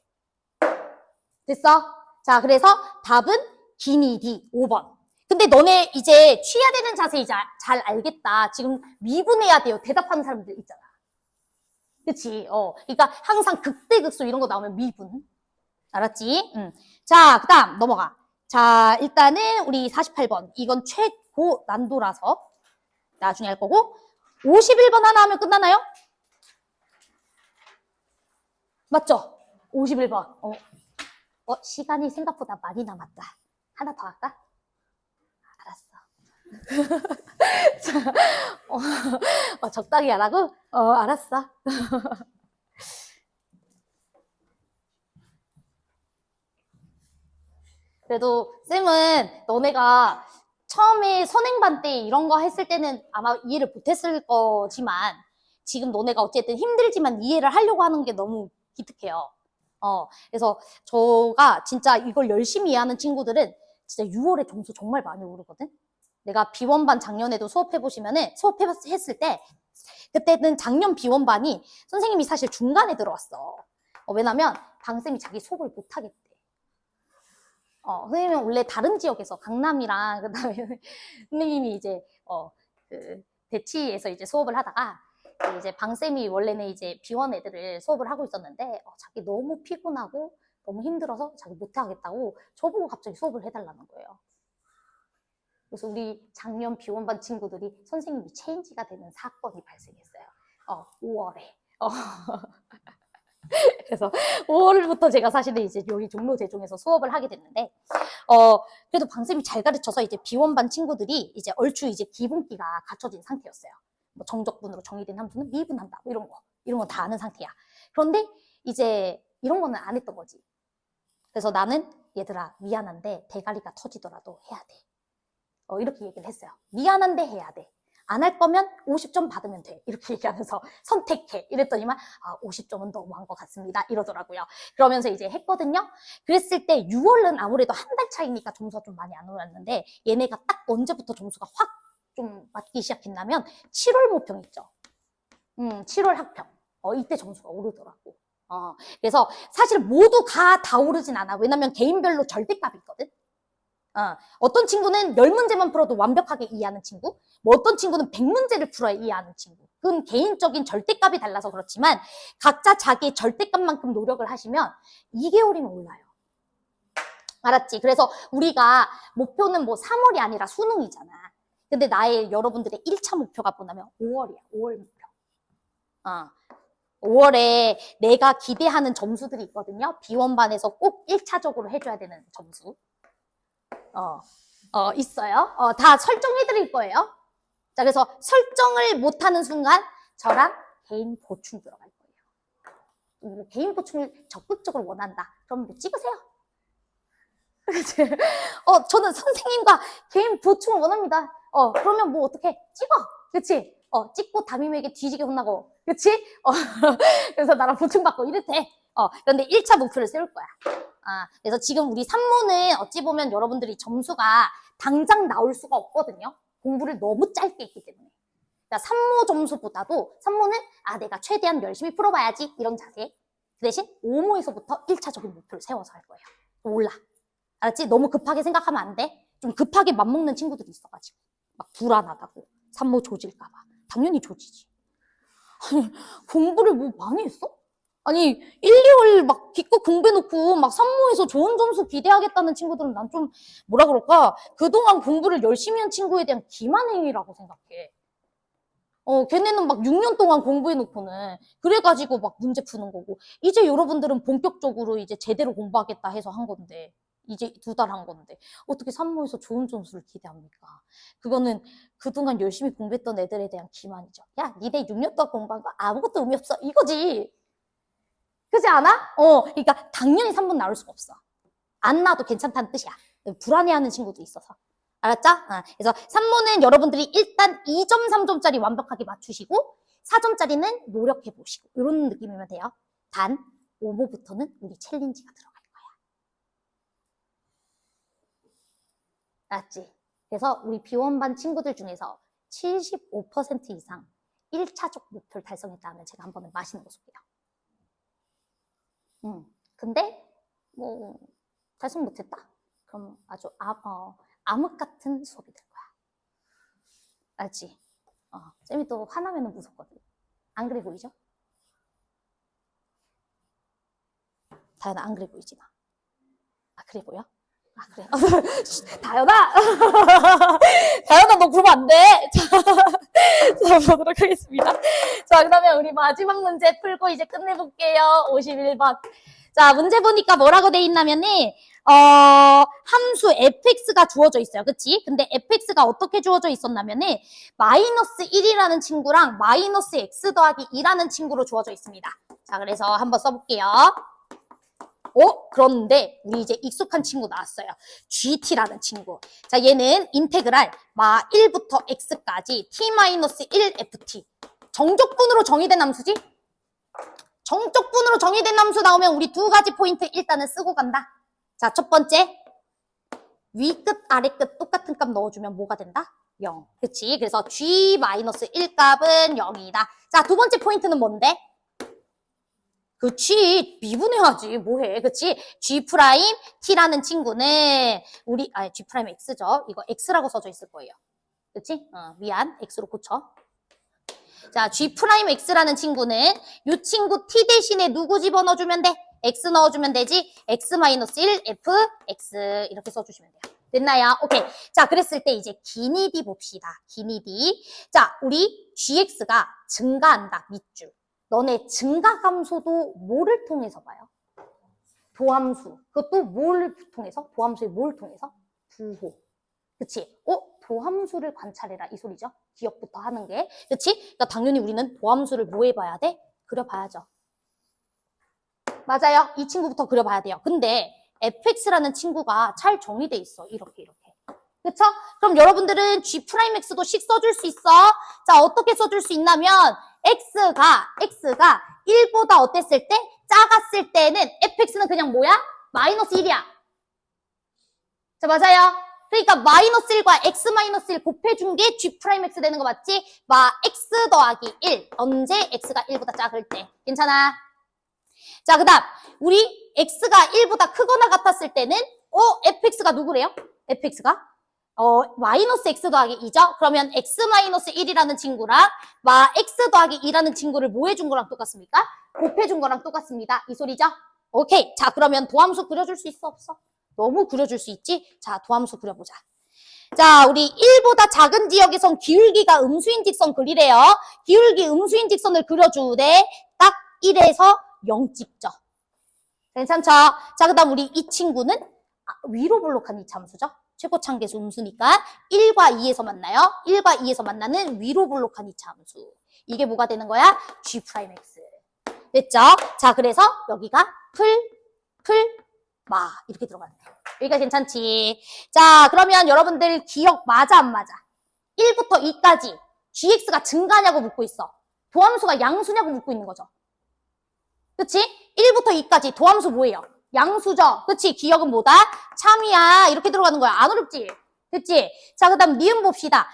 됐어? 자, 그래서 답은 기니 D 5번. 근데 너네 이제 취해야 되는 자세 이제 잘 알겠다. 지금 미분해야 돼요. 대답하는 사람들 있잖아. 그치? 그러니까 항상 극대극소 이런 거 나오면 미분. 알았지? 자, 그 다음 넘어가. 자, 일단은 우리 48번. 이건 최고 난도라서 나중에 할 거고. 51번 하나 하면 끝나나요? 맞죠? 51번. 시간이 생각보다 많이 남았다. 하나 더 할까? 알았어. 자, 적당히 하라고? 알았어. 그래도 쌤은 너네가 처음에 선행반 때 이런 거 했을 때는 아마 이해를 못했을 거지만 지금 너네가 어쨌든 힘들지만 이해를 하려고 하는 게 너무 기특해요. 그래서 저가 진짜 이걸 열심히 이해하는 친구들은 진짜 6월에 점수 정말 많이 오르거든? 내가 비원반 작년에도 수업해보시면은 수업했을 때 그때는 작년 비원반이 선생님이 사실 중간에 들어왔어. 왜냐면 방쌤이 자기 수업을 못하겠대. 선생님은 원래 다른 지역에서 강남이랑 그다음에 선생님이 이제 그 대치에서 이제 수업을 하다가 이제 방쌤이 원래는 이제 비원 애들을 수업을 하고 있었는데 자기 너무 피곤하고 너무 힘들어서 자기 못하겠다고 저보고 갑자기 수업을 해달라는 거예요. 그래서 우리 작년 비원반 친구들이 선생님이 체인지가 되는 사건이 발생했어요. 5월에. 그래서 5월부터 제가 사실은 이제 여기 종로 대종에서 수업을 하게 됐는데, 그래도 방쌤이 잘 가르쳐서 이제 비원반 친구들이 이제 얼추 이제 기본기가 갖춰진 상태였어요. 뭐 정적분으로 정의된 함수는 미분한다. 뭐 이런 거 다 아는 상태야. 그런데 이제 이런 거는 안 했던 거지. 그래서 나는 얘들아 미안한데 대가리가 터지더라도 해야 돼. 이렇게 얘기를 했어요. 미안한데 해야 돼. 안 할 거면 50점 받으면 돼. 이렇게 얘기하면서 선택해. 이랬더니만 50점은 너무한 것 같습니다. 이러더라고요. 그러면서 이제 했거든요. 그랬을 때 6월은 아무래도 한 달 차이니까 점수가 좀 많이 안 올랐는데 얘네가 딱 언제부터 점수가 확 좀 맞기 시작했냐면 7월 모평 있죠. 7월 학평. 이때 점수가 오르더라고. 그래서 사실 모두가 다 오르진 않아. 왜냐면 개인별로 절대값이 있거든. 어떤 친구는 10문제만 풀어도 완벽하게 이해하는 친구, 뭐 어떤 친구는 100문제를 풀어야 이해하는 친구. 그건 개인적인 절대값이 달라서 그렇지만 각자 자기의 절대값만큼 노력을 하시면 2개월이면 올라요. 알았지? 그래서 우리가 목표는 뭐 3월이 아니라 수능이잖아. 근데 여러분들의 1차 목표가 뭐냐면 5월이야. 5월 목표. 5월에 내가 기대하는 점수들이 있거든요. 비원반에서 꼭 1차적으로 해줘야 되는 점수. 있어요. 다 설정해 드릴 거예요. 자, 그래서 설정을 못하는 순간 저랑 개인 보충 들어갈 거예요. 개인 보충을 적극적으로 원한다. 그럼 뭐 찍으세요. 저는 선생님과 개인 보충을 원합니다. 그러면 뭐 어떻게 찍어. 그치? 찍고 담임에게 뒤지게 혼나고. 그치? 그래서 나랑 보충 받고 이래 돼. 그런데 1차 목표를 세울 거야. 그래서 지금 우리 산모는 어찌 보면 여러분들이 점수가 당장 나올 수가 없거든요. 공부를 너무 짧게 했기 때문에. 그러니까 산모 점수보다도 산모는 내가 최대한 열심히 풀어봐야지 이런 자세. 그 대신 5모에서부터 1차적인 목표를 세워서 할 거예요. 몰라. 알았지? 너무 급하게 생각하면 안 돼. 좀 급하게 맘먹는 친구들이 있어가지고 막 불안하다고. 산모 조질까봐. 당연히 조지지. 아니, 공부를 뭐 많이 했어? 아니 1, 2월 막 기껏 공부해놓고 막 산모에서 좋은 점수 기대하겠다는 친구들은 난 좀 뭐라 그럴까? 그동안 공부를 열심히 한 친구에 대한 기만행위라고 생각해. 걔네는 막 6년 동안 공부해놓고는 그래가지고 막 문제 푸는 거고 이제 여러분들은 본격적으로 이제 제대로 공부하겠다 해서 한 건데 이제 2달 한 건데 어떻게 산모에서 좋은 점수를 기대합니까? 그거는 그동안 열심히 공부했던 애들에 대한 기만이죠. 야, 니네 6년 동안 공부한 거 아무것도 의미 없어. 이거지. 그렇지 않아? 그러니까 당연히 3번 나올 수가 없어. 안 나와도 괜찮다는 뜻이야. 불안해하는 친구도 있어서. 알았죠? 그래서 3모는 여러분들이 일단 2점, 3점짜리 완벽하게 맞추시고 4점짜리는 노력해보시고 이런 느낌이면 돼요. 단 5모부터는 우리 챌린지가 들어갈 거야. 알았지? 그래서 우리 비원반 친구들 중에서 75% 이상 1차적 목표를 달성했다 하면 제가 한 번은 맛있는 거 쏠게요. 근데 뭐 달성 못했다? 그럼 아주 암흑 같은 수업이 될 거야. 알지? 쌤이 또 화나면 무섭거든. 안 그래 보이죠? 다현아 안 그래 보이지 나? 그래 보여? 그래. 다현아! 다현아 너 그러면 안 돼! 자, 보도록 하겠습니다. 자, 그러면 우리 마지막 문제 풀고 이제 끝내볼게요. 51번. 자, 문제 보니까 뭐라고 돼 있냐면은, 함수 fx가 주어져 있어요. 그치? 근데 fx가 어떻게 주어져 있었냐면은, 마이너스 1이라는 친구랑 마이너스 x 더하기 2라는 친구로 주어져 있습니다. 자, 그래서 한번 써볼게요. 그런데 우리 이제 익숙한 친구 나왔어요. GT라는 친구. 자, 얘는 인테그랄 1부터 x까지 t-1ft. 정적분으로 정의된 함수지? 정적분으로 정의된 함수 나오면 우리 2가지 포인트 일단은 쓰고 간다. 자, 첫 번째. 위 끝, 아래 끝 똑같은 값 넣어주면 뭐가 된다? 0. 그치? 그래서 g-1 값은 0이다. 자, 두 번째 포인트는 뭔데? 그치, 미분해야지. 뭐해. 그치? G 프라임 T라는 친구는 G 프라임 X죠. 이거 X라고 써져 있을 거예요. 그치? 미안. X로 고쳐. 자, G 프라임 X라는 친구는 이 친구 T 대신에 누구 집어넣어주면 돼? X 넣어주면 되지? X-1 F X 이렇게 써주시면 돼요. 됐나요? 오케이. 자, 그랬을 때 이제 기니 D 봅시다. 기니 D. 자, 우리 GX가 증가한다. 밑줄. 너네 증가함수도 뭐를 통해서 봐요? 도함수. 그것도 뭘 통해서? 도함수의 뭘 통해서? 부호. 그치? 도함수를 관찰해라. 이 소리죠? 기억부터 하는 게. 그치? 그러니까 당연히 우리는 도함수를 뭐 해봐야 돼? 그려봐야죠. 맞아요. 이 친구부터 그려봐야 돼요. 근데 fx라는 친구가 잘 정의돼 있어. 이렇게. 그쵸? 그럼 여러분들은 G'X도 식 써줄 수 있어. 자, 어떻게 써줄 수 있냐면, X가 1보다 어땠을 때? 작았을 때는 fx는 그냥 뭐야? 마이너스 1이야. 자, 맞아요. 그러니까 마이너스 1과 x 마이너스 1 곱해준 게 G'X 되는 거 맞지? x 더하기 1. 언제? x가 1보다 작을 때. 괜찮아? 자, 그 다음 우리 x가 1보다 크거나 같았을 때는 fx가 누구래요? fx가 마이너스 x 더하기 2죠? 그러면 x 마이너스 1이라는 친구랑 x 더하기 2라는 친구를 뭐 해준 거랑 똑같습니까? 곱해준 거랑 똑같습니다. 이 소리죠? 오케이. 자, 그러면 도함수 그려줄 수 있어, 없어? 너무 그려줄 수 있지? 자, 도함수 그려보자. 자, 우리 1보다 작은 지역에선 기울기가 음수인 직선 그리래요. 기울기 음수인 직선을 그려주되 딱 1에서 0 찍죠. 괜찮죠? 자, 그 다음 우리 이 친구는 위로 볼록한 이차함수죠. 최고차함계수 음수니까 1과 2에서 만나요. 1과 2에서 만나는 위로 볼록한 이차함수. 이게 뭐가 되는 거야? G'X. 됐죠? 자, 그래서 여기가 이렇게 들어가는 거예요. 여기가 괜찮지? 자, 그러면 여러분들 기억 맞아, 안 맞아? 1부터 2까지 Gx가 증가냐고 묻고 있어. 도함수가 양수냐고 묻고 있는 거죠. 그치? 1부터 2까지 도함수 뭐예요? 양수죠? 그치? 기억은 뭐다? 참이야. 이렇게 들어가는 거야. 안 어렵지? 됐지? 자, 그 다음 니은 봅시다.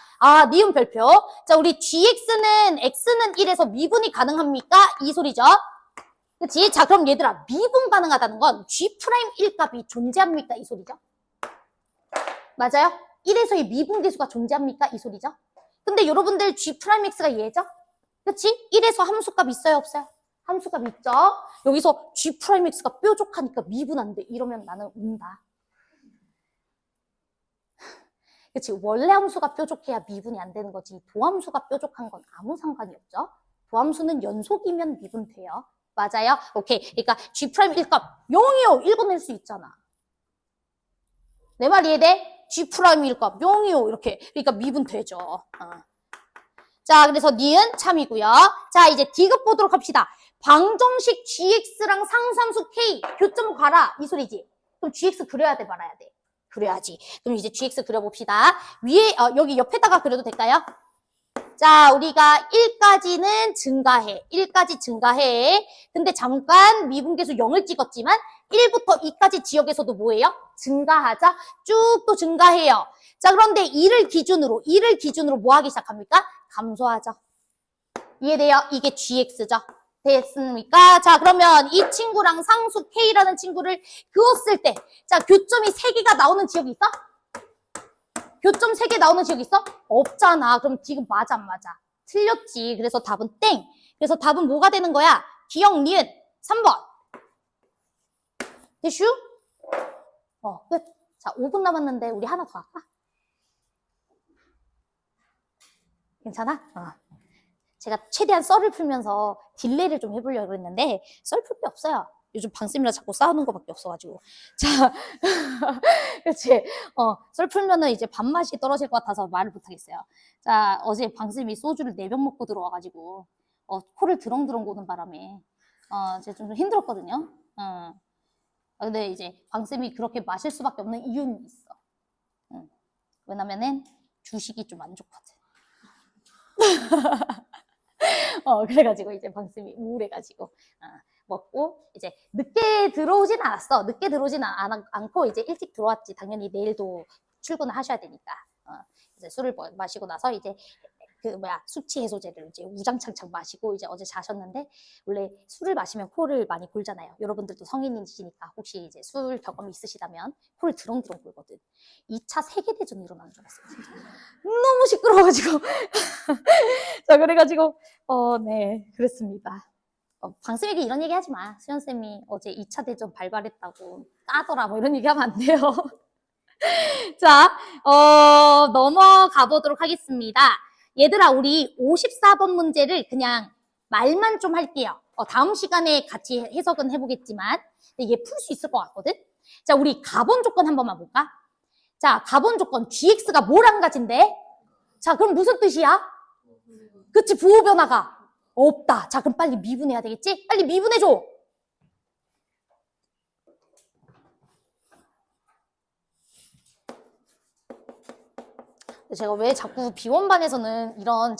니은 별표. 자, 우리 Gx는 X는 1에서 미분이 가능합니까? 이 소리죠? 그치? 자, 그럼 얘들아, 미분 가능하다는 건 G'1 값이 존재합니까? 이 소리죠? 맞아요? 1에서의 미분 계수가 존재합니까? 이 소리죠? 근데 여러분들 G'X가 얘죠? 그치? 1에서 함수값 있어요? 없어요? 함수값 있죠? 여기서 G'X가 뾰족하니까 미분 안 돼. 이러면 나는 운다. 그치? 원래 함수가 뾰족해야 미분이 안 되는 거지. 도함수가 뾰족한 건 아무 상관이 없죠? 도함수는 연속이면 미분돼요. 맞아요? 오케이. 그러니까 G'1 값 0이요. 읽어낼 수 있잖아. 내 말 이해돼? G'1 값 0이요. 이렇게. 그러니까 미분되죠. 자, 그래서 니은 참이고요. 자, 이제 D급 보도록 합시다. 방정식 Gx랑 상수함수 K 교점 가라. 이 소리지. 그럼 Gx 그려야 돼, 말아야 돼? 그려야지. 그럼 이제 Gx 그려봅시다. 위에 여기 옆에다가 그려도 될까요? 자, 우리가 1까지는 증가해. 1까지 증가해. 근데 잠깐 미분계수 0을 찍었지만 1부터 2까지 지역에서도 뭐예요? 증가하죠? 쭉 또 증가해요. 자, 그런데 2를 기준으로 뭐 하기 시작합니까? 감소하죠. 이해돼요? 이게 Gx죠. 됐습니까? 자, 그러면 이 친구랑 상수 K라는 친구를 그었을 때, 자, 교점이 3개가 나오는 지역이 있어? 교점 3개 나오는 지역 있어? 없잖아. 그럼 지금 맞아, 안 맞아? 틀렸지. 그래서 답은 땡. 그래서 답은 뭐가 되는 거야? 기억, 니은. 3번. 됐슈? 끝. 자, 5분 남았는데 우리 하나 더 할까? 괜찮아? 제가 최대한 썰을 풀면서 딜레이를 좀 해보려고 했는데 썰 풀 게 없어요. 요즘 방쌤이랑 자꾸 싸우는 거밖에 없어가지고. 자, 그렇지. 썰 풀면은 이제 밥맛이 떨어질 것 같아서 말을 못하겠어요. 자, 어제 방쌤이 소주를 4병 먹고 들어와가지고 코를 드렁드렁 고는 바람에 제가 좀 힘들었거든요. 근데 이제 방쌤이 그렇게 마실 수밖에 없는 이유는 있어. 왜냐면은 주식이 좀 안 좋거든. 그래가지고 이제 방쌤이 우울해가지고 먹고 이제 늦게 들어오진 않았어. 늦게 들어오진 않고 이제 일찍 들어왔지. 당연히 내일도 출근을 하셔야 되니까. 이제 술을 마시고 나서 이제 숙취 해소제를 이제 우장창창 마시고 이제 어제 자셨는데 원래 술을 마시면 코를 많이 골잖아요. 여러분들도 성인이시니까 혹시 이제 술 경험이 있으시다면 코를 드렁드렁 골거든. 2차 세계대전 일어나는 줄 알았어요. 진짜. 너무 시끄러워가지고. 자, 그래가지고 네, 그랬습니다. 방쌤에게 이런 얘기 하지 마. 수연쌤이 어제 2차 대전 발발했다고 까더라 뭐 이런 얘기 하면 안 돼요. 자, 넘어가 보도록 하겠습니다. 얘들아, 우리 54번 문제를 그냥 말만 좀 할게요. 다음 시간에 같이 해석은 해보겠지만 얘 풀 수 있을 것 같거든? 자, 우리 가본 조건 한 번만 볼까? 자, 가본 조건 Gx가 뭐랑 가진대? 자, 그럼 무슨 뜻이야? 그치, 부호 변화가 없다. 자, 그럼 빨리 미분해야 되겠지? 빨리 미분해줘. 제가 왜 자꾸 비원반에서는 이런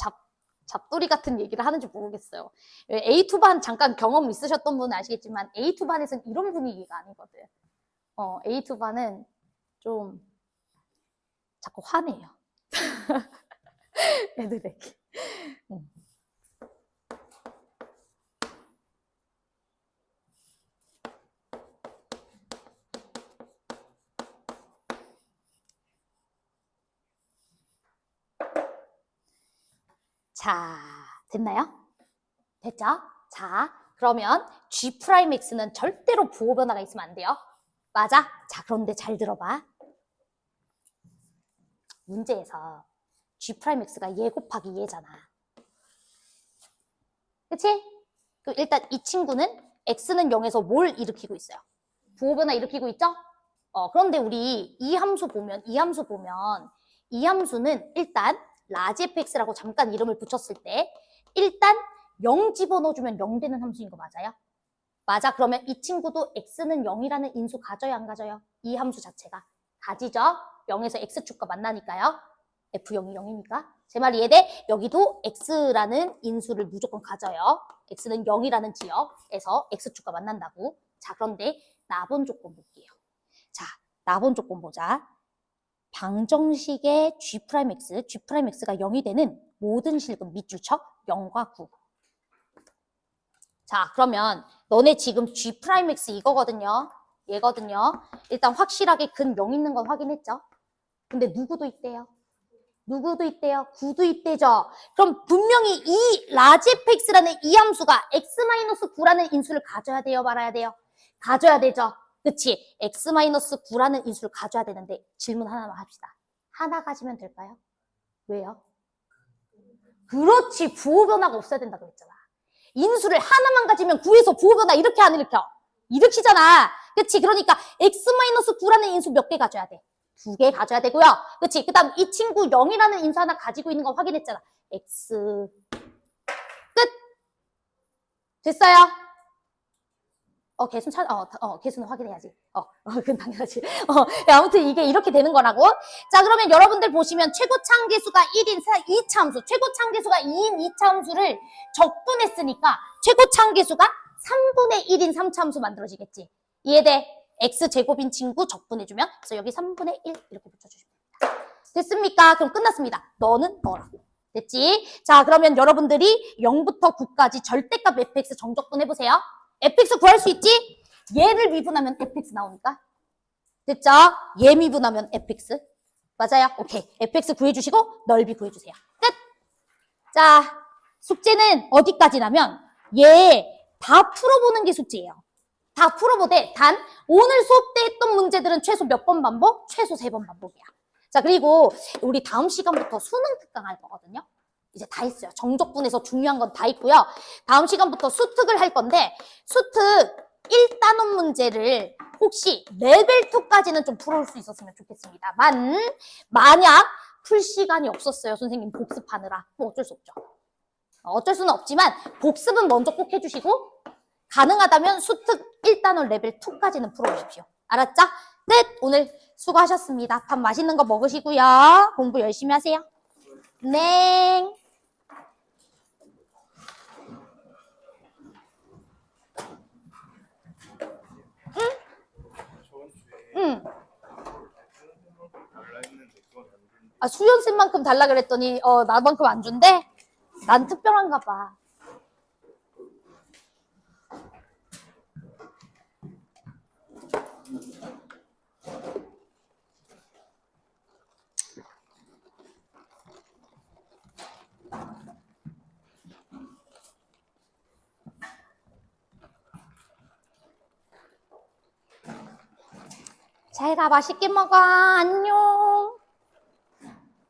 잡돌이 같은 얘기를 하는지 모르겠어요. A2반 잠깐 경험 있으셨던 분은 아시겠지만 A2반에서는 이런 분위기가 아니거든. A2반은 좀 자꾸 화내요. 애들에게. 자, 됐나요? 됐죠? 자, 그러면 G'X는 절대로 부호 변화가 있으면 안 돼요. 맞아? 자, 그런데 잘 들어봐. 문제에서 G'X가 얘 곱하기 얘잖아. 그치? 일단 이 친구는 X는 0에서 뭘 일으키고 있어요? 부호 변화 일으키고 있죠? 그런데 우리 이 함수 보면 이 함수는 일단 라지 fx라고 잠깐 이름을 붙였을 때 일단 0 집어넣어주면 0 되는 함수인 거 맞아요? 맞아. 그러면 이 친구도 x는 0이라는 인수 가져요, 안 가져요? 이 함수 자체가 가지죠? 0에서 x축과 만나니까요. f0이 0이니까. 제 말 이해돼? 여기도 x라는 인수를 무조건 가져요. x는 0이라는 지역에서 x축과 만난다고. 자, 그런데 나본 조건 볼게요. 자, 나본 조건 보자. 방정식의 G'X가 0이 되는 모든 실근 밑줄 쳐 0과 9. 자, 그러면 너네 지금 G'X 이거거든요. 얘거든요. 일단 확실하게 근 0 있는 건 확인했죠? 근데 누구도 있대요? 누구도 있대요? 9도 있대죠? 그럼 분명히 이 라지 fx라는 이 함수가 x-9라는 인수를 가져야 돼요? 말아야 돼요? 가져야 되죠? 그치? x-9라는 인수를 가져야 되는데 질문 하나만 합시다. 하나 가지면 될까요? 왜요? 그렇지. 부호 변화가 없어야 된다 그랬잖아. 인수를 하나만 가지면 9에서 부호 변화 이렇게 안 일으켜? 일으키잖아. 그치? 그러니까 x-9라는 인수 몇 개 가져야 돼? 2개 가져야 되고요. 그치? 그 다음 이 친구 0이라는 인수 하나 가지고 있는 거 확인했잖아. x 끝. 됐어요? 개수는 확인해야지. 그건 당연하지. 아무튼 이게 이렇게 되는 거라고. 자, 그러면 여러분들 보시면 최고차항 계수가 1인 2차 함수, 최고차항 계수가 2인 2차 함수를 적분했으니까 최고차항 계수가 3분의 1인 3차 함수 만들어지겠지. 이해돼? x제곱인 친구 적분해주면, 그래서 여기 3분의 1 이렇게 붙여주시면 됩니다. 됐습니까? 그럼 끝났습니다. 너는 너라고. 됐지? 자, 그러면 여러분들이 0부터 9까지 절대값 fx 정적분 해보세요. fx 구할 수 있지? 얘를 미분하면 fx 나오니까. 됐죠? 얘 미분하면 fx. 맞아요? 오케이. fx 구해주시고 넓이 구해주세요. 끝! 자, 숙제는 어디까지냐면 얘 다 풀어보는 게 숙제예요. 다 풀어보되 단 오늘 수업 때 했던 문제들은 최소 몇 번 반복? 최소 3번 반복이야. 자, 그리고 우리 다음 시간부터 수능 특강 할 거거든요. 이제 다 했어요. 정적분에서 중요한 건 다 있고요. 다음 시간부터 수특을 할 건데 수특 1단원 문제를 혹시 레벨 2까지는 좀 풀어올 수 있었으면 좋겠습니다. 만약 풀 시간이 없었어요. 선생님 복습하느라. 뭐 어쩔 수 없죠. 어쩔 수는 없지만 복습은 먼저 꼭 해주시고 가능하다면 수특 1단원 레벨 2까지는 풀어오십시오. 알았죠? 끝! 오늘 수고하셨습니다. 밥 맛있는 거 먹으시고요. 공부 열심히 하세요. 네. 응. 수연쌤만큼 달라 그랬더니 나만큼 안 준대? 난 특별한가 봐. 잘 가, 맛있게 먹어. 안녕.